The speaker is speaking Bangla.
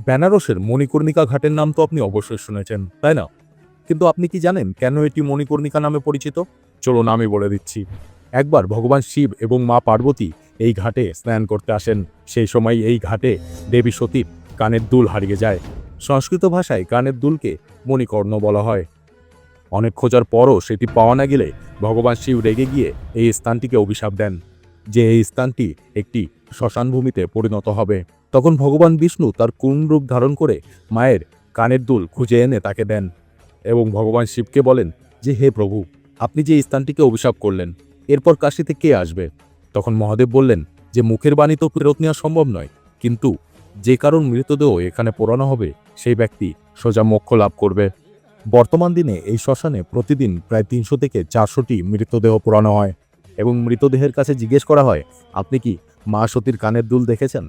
বেনারসের মণিকর্ণিকা ঘাটের নাম তো আপনি অবশ্যই শুনেছেন, তাই না? কিন্তু আপনি কি জানেন কেন এটি মণিকর্ণিকা নামে পরিচিত? চলুন আমি বলে দিচ্ছি। একবার ভগবান শিব এবং মা পার্বতী এই ঘাটে স্নান করতে আসেন। সেই সময় এই ঘাটে দেবী সতীর কানের দুল হারিয়ে যায়। সংস্কৃত ভাষায় কানের দুলকে মণিকর্ণ বলা হয়। অনেক খোঁজার পরও সেটি পাওয়া না গেলে ভগবান শিব রেগে গিয়ে এই স্থানটিকে অভিশাপ দেন যে এই স্থানটি একটি শ্মশানভূমিতে পরিণত হবে। তখন ভগবান বিষ্ণু তার করুণ রূপ ধারণ করে মায়ের কানের দুল খুঁজে এনে তাকে দেন এবং ভগবান শিবকে বলেন যে, হে প্রভু, আপনি যে এই স্থানটিকে অভিশাপ করলেন, এরপর কাশীতে কে আসবে? তখন মহাদেব বললেন যে মুখের বাণী তো ফেরত নেওয়া সম্ভব নয়, কিন্তু যে কারোর মৃতদেহ এখানে পোড়ানো হবে সেই ব্যক্তি সোজা মোক্ষ লাভ করবে। বর্তমান দিনে এই শ্মশানে প্রতিদিন প্রায় ৩০০ থেকে ৪০০টি মৃতদেহ পোড়ানো হয় এবং মৃতদেহের কাছে জিজ্ঞেস করা হয়, আপনি কি মা সতীর কানের দুল দেখেছেন?